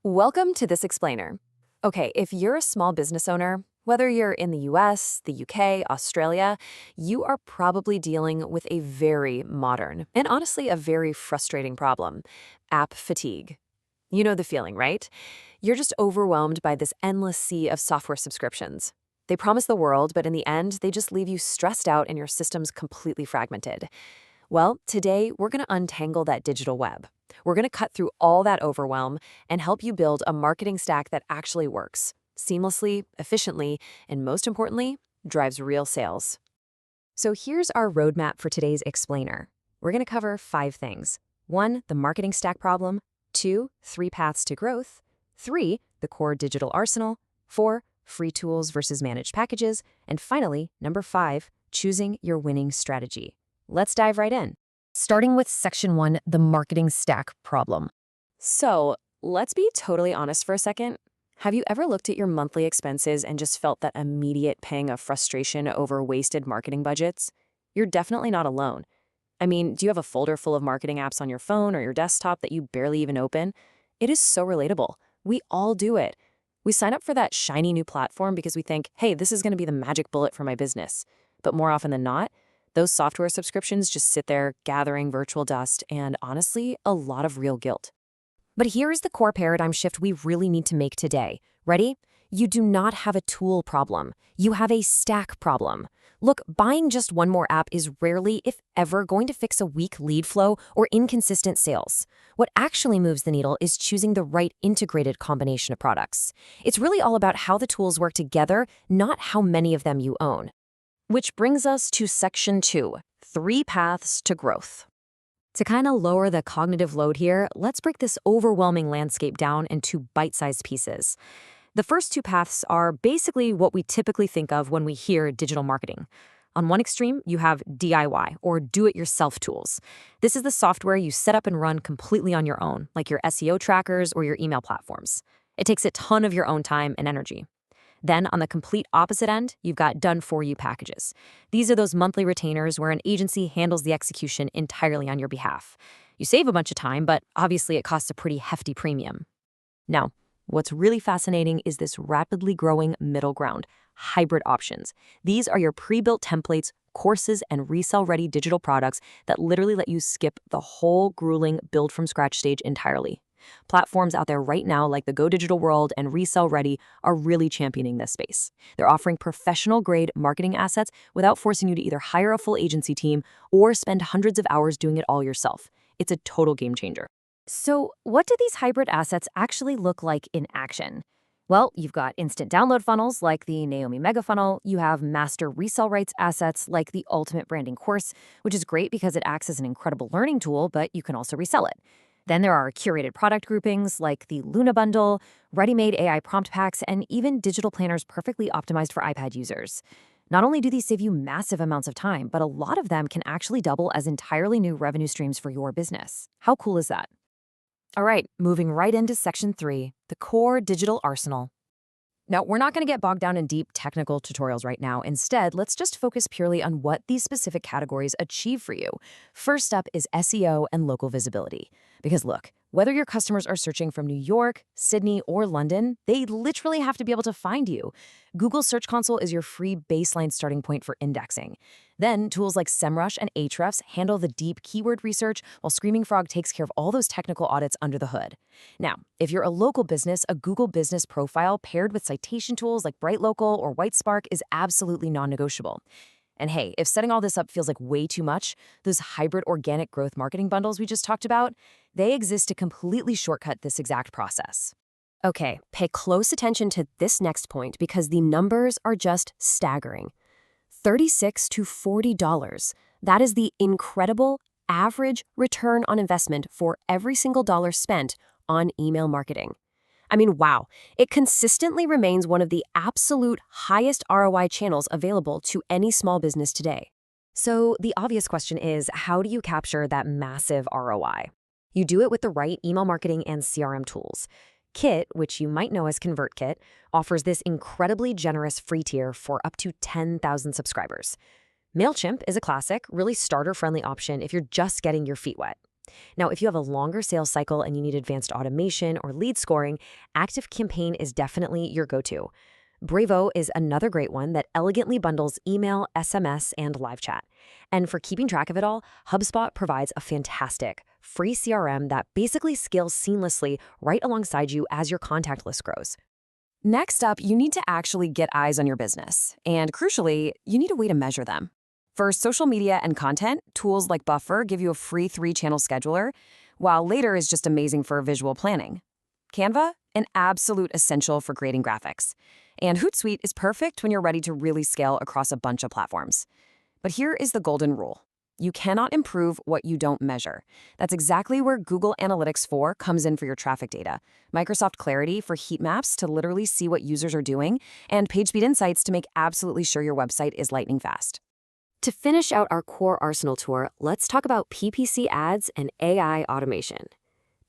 Welcome to This Explainer. Okay, if you're a small business owner, whether you're in the US, the UK, Australia, you are probably dealing with a very modern and honestly a very frustrating problem: app fatigue. You know the feeling, right? You're just overwhelmed by this endless sea of software subscriptions. They promise the world, but in the end, they just leave you stressed out and your system's completely fragmented. Well, today we're going to untangle that digital web. We're going to cut through all that overwhelm and help you build a marketing stack that actually works seamlessly, efficiently, and most importantly, drives real sales. So here's our roadmap for today's explainer. We're going to cover 5 things. 1, the marketing stack problem. 2, 3 paths to growth. 3, the core digital arsenal. 4, free tools versus managed packages. And finally, number 5, choosing your winning strategy. Let's dive right in. Starting with section 1, the marketing stack problem. So let's be totally honest for a second. Have you ever looked at your monthly expenses and just felt that immediate pang of frustration over wasted marketing budgets? You're definitely not alone. I mean, do you have a folder full of marketing apps on your phone or your desktop that you barely even open? It is so relatable. We all do it. We sign up for that shiny new platform because we think, hey, this is going to be the magic bullet for my business. But more often than not, those software subscriptions just sit there gathering virtual dust and, honestly, a lot of real guilt. But here's the core paradigm shift we really need to make today. Ready? You do not have a tool problem. You have a stack problem. Look, buying just one more app is rarely, if ever, going to fix a weak lead flow or inconsistent sales. What actually moves the needle is choosing the right integrated combination of products. It's really all about how the tools work together, not how many of them you own. Which brings us to section 2, 3 paths to growth. To kind of lower the cognitive load here, let's break this overwhelming landscape down into bite-sized pieces. The first 2 paths are basically what we typically think of when we hear digital marketing. On one extreme, you have DIY, or do-it-yourself tools. This is the software you set up and run completely on your own, like your SEO trackers or your email platforms. It takes a ton of your own time and energy. Then, on the complete opposite end, you've got done-for-you packages. These are those monthly retainers where an agency handles the execution entirely on your behalf. You save a bunch of time, but obviously it costs a pretty hefty premium. Now, what's really fascinating is this rapidly growing middle ground, hybrid options. These are your pre-built templates, courses, and resell-ready digital products that literally let you skip the whole grueling build-from-scratch stage entirely. Platforms out there right now like the Go Digital World and Resell Ready are really championing this space. They're offering professional-grade marketing assets without forcing you to either hire a full agency team or spend hundreds of hours doing it all yourself. It's a total game changer. So, what do these hybrid assets actually look like in action? Well, you've got instant download funnels like the Naomi Mega Funnel. You have master resell rights assets like the Ultimate Branding Course, which is great because it acts as an incredible learning tool, but you can also resell it. Then there are curated product groupings like the Luna Bundle, ready-made AI prompt packs, and even digital planners perfectly optimized for iPad users. Not only do these save you massive amounts of time, but a lot of them can actually double as entirely new revenue streams for your business. How cool is that? All right, moving right into section 3, the core digital arsenal. Now, we're not going to get bogged down in deep technical tutorials right now. Instead, let's just focus purely on what these specific categories achieve for you. First up is SEO and local visibility. Because look, whether your customers are searching from New York, Sydney, or London, they literally have to be able to find you. Google Search Console is your free baseline starting point for indexing. Then, tools like SEMrush and Ahrefs handle the deep keyword research, while Screaming Frog takes care of all those technical audits under the hood. Now, if you're a local business, a Google Business Profile paired with citation tools like BrightLocal or WhiteSpark is absolutely non-negotiable. And hey, if setting all this up feels like way too much, those hybrid organic growth marketing bundles we just talked about, they exist to completely shortcut this exact process. Okay, pay close attention to this next point because the numbers are just staggering. $36 to $40. That is the incredible average return on investment for every single dollar spent on email marketing. I mean, wow, it consistently remains one of the absolute highest ROI channels available to any small business today. So the obvious question is, how do you capture that massive ROI? You do it with the right email marketing and CRM tools. Kit, which you might know as ConvertKit, offers this incredibly generous free tier for up to 10,000 subscribers. MailChimp is a classic, really starter-friendly option if you're just getting your feet wet. Now, if you have a longer sales cycle and you need advanced automation or lead scoring, ActiveCampaign is definitely your go-to. Bravo is another great one that elegantly bundles email, SMS, and live chat. And for keeping track of it all, HubSpot provides a fantastic, free CRM that basically scales seamlessly right alongside you as your contact list grows. Next up, you need to actually get eyes on your business. And crucially, you need a way to measure them. For social media and content, tools like Buffer give you a free 3-channel scheduler, while Later is just amazing for visual planning. Canva, an absolute essential for creating graphics. And Hootsuite is perfect when you're ready to really scale across a bunch of platforms. But here is the golden rule. You cannot improve what you don't measure. That's exactly where Google Analytics 4 comes in for your traffic data, Microsoft Clarity for heat maps to literally see what users are doing, and PageSpeed Insights to make absolutely sure your website is lightning fast. To finish out our core arsenal tour, let's talk about PPC ads and AI automation.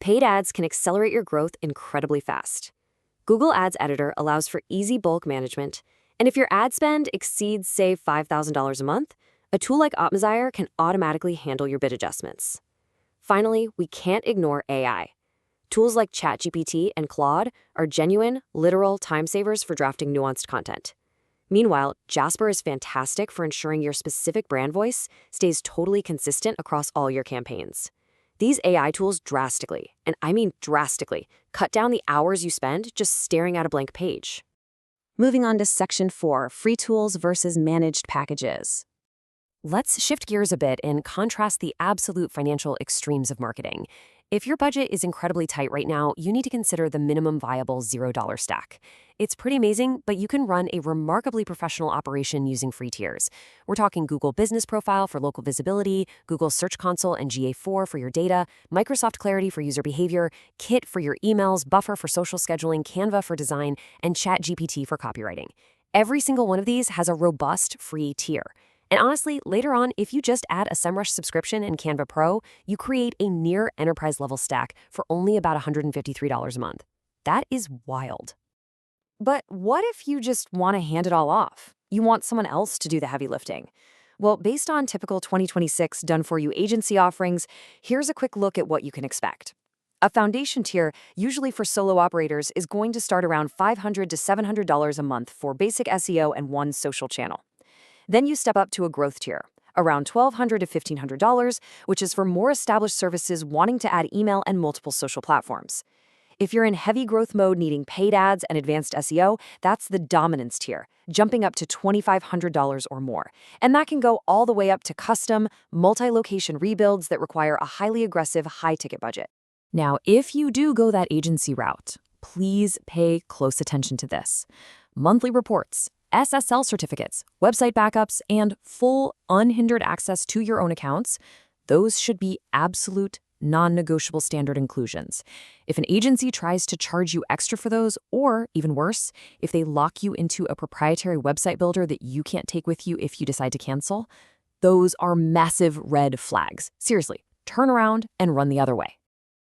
Paid ads can accelerate your growth incredibly fast. Google Ads Editor allows for easy bulk management, and if your ad spend exceeds, say, $5,000 a month, a tool like Optimizer can automatically handle your bid adjustments. Finally, we can't ignore AI. Tools like ChatGPT and Claude are genuine, literal time savers for drafting nuanced content. Meanwhile, Jasper is fantastic for ensuring your specific brand voice stays totally consistent across all your campaigns. These AI tools drastically, and I mean drastically, cut down the hours you spend just staring at a blank page. Moving on to Section 4, Free Tools versus Managed Packages. Let's shift gears a bit and contrast the absolute financial extremes of marketing. If your budget is incredibly tight right now, you need to consider the minimum viable $0 stack. It's pretty amazing, but you can run a remarkably professional operation using free tiers. We're talking Google Business Profile for local visibility, Google Search Console and GA4 for your data, Microsoft Clarity for user behavior, Kit for your emails, Buffer for social scheduling, Canva for design, and ChatGPT for copywriting. Every single one of these has a robust free tier. And honestly, later on, if you just add a SEMrush subscription in Canva Pro, you create a near enterprise-level stack for only about $153 a month. That is wild. But what if you just want to hand it all off? You want someone else to do the heavy lifting? Well, based on typical 2026 done-for-you agency offerings, here's a quick look at what you can expect. A foundation tier, usually for solo operators, is going to start around $500 to $700 a month for basic SEO and one social channel. Then you step up to a growth tier, around $1,200 to $1,500, which is for more established services wanting to add email and multiple social platforms. If you're in heavy growth mode needing paid ads and advanced SEO, that's the dominance tier, jumping up to $2,500 or more. And that can go all the way up to custom, multi-location rebuilds that require a highly aggressive, high-ticket budget. Now, if you do go that agency route, please pay close attention to this. Monthly reports, SSL certificates, website backups, and full unhindered access to your own accounts, those should be absolute non-negotiable standard inclusions. If an agency tries to charge you extra for those, or even worse, if they lock you into a proprietary website builder that you can't take with you if you decide to cancel, those are massive red flags. Seriously, turn around and run the other way.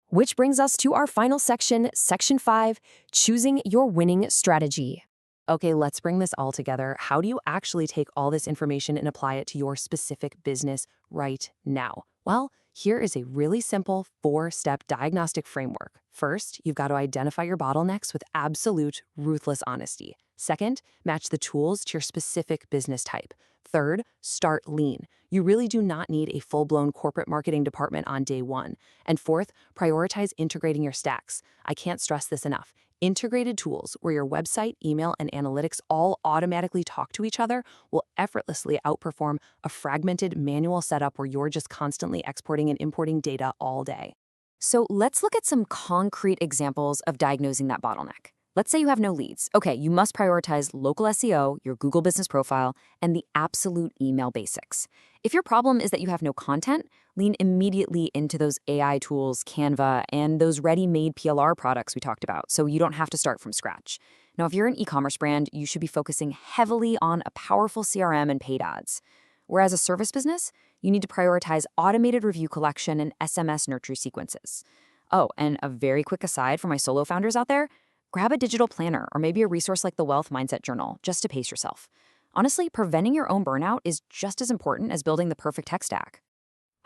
Which brings us to our final section, Section 5, Choosing Your Winning Strategy. Okay, let's bring this all together. How do you actually take all this information and apply it to your specific business right now? Well, here is a really simple 4-step diagnostic framework. First, you've got to identify your bottlenecks with absolute, ruthless honesty. Second, match the tools to your specific business type. Third, start lean. You really do not need a full-blown corporate marketing department on day one. And fourth, prioritize integrating your stacks. I can't stress this enough. Integrated tools where your website, email, and analytics all automatically talk to each other will effortlessly outperform a fragmented manual setup where you're just constantly exporting and importing data all day. So let's look at some concrete examples of diagnosing that bottleneck. Let's say you have no leads. Okay, you must prioritize local SEO, your Google Business Profile, and the absolute email basics. If your problem is that you have no content, lean immediately into those AI tools, Canva, and those ready-made PLR products we talked about, so you don't have to start from scratch. Now, if you're an e-commerce brand, you should be focusing heavily on a powerful CRM and paid ads. Whereas a service business, you need to prioritize automated review collection and SMS nurture sequences. Oh, and a very quick aside for my solo founders out there, grab a digital planner or maybe a resource like the Wealth Mindset Journal just to pace yourself. Honestly, preventing your own burnout is just as important as building the perfect tech stack.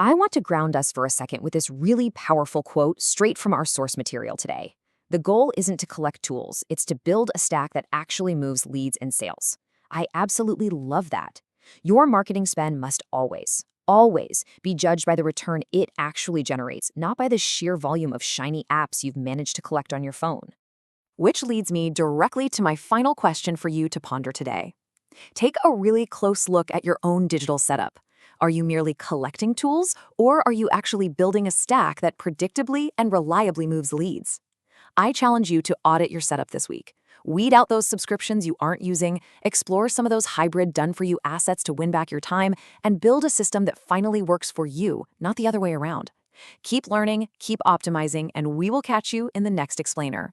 I want to ground us for a second with this really powerful quote straight from our source material today. The goal isn't to collect tools, it's to build a stack that actually moves leads and sales. I absolutely love that. Your marketing spend must always be judged by the return it actually generates, not by the sheer volume of shiny apps you've managed to collect on your phone. Which leads me directly to my final question for you to ponder today. Take a really close look at your own digital setup. Are you merely collecting tools, or are you actually building a stack that predictably and reliably moves leads? I challenge you to audit your setup this week. Weed out those subscriptions you aren't using, explore some of those hybrid done-for-you assets to win back your time, and build a system that finally works for you, not the other way around. Keep learning, keep optimizing, and we will catch you in the next explainer.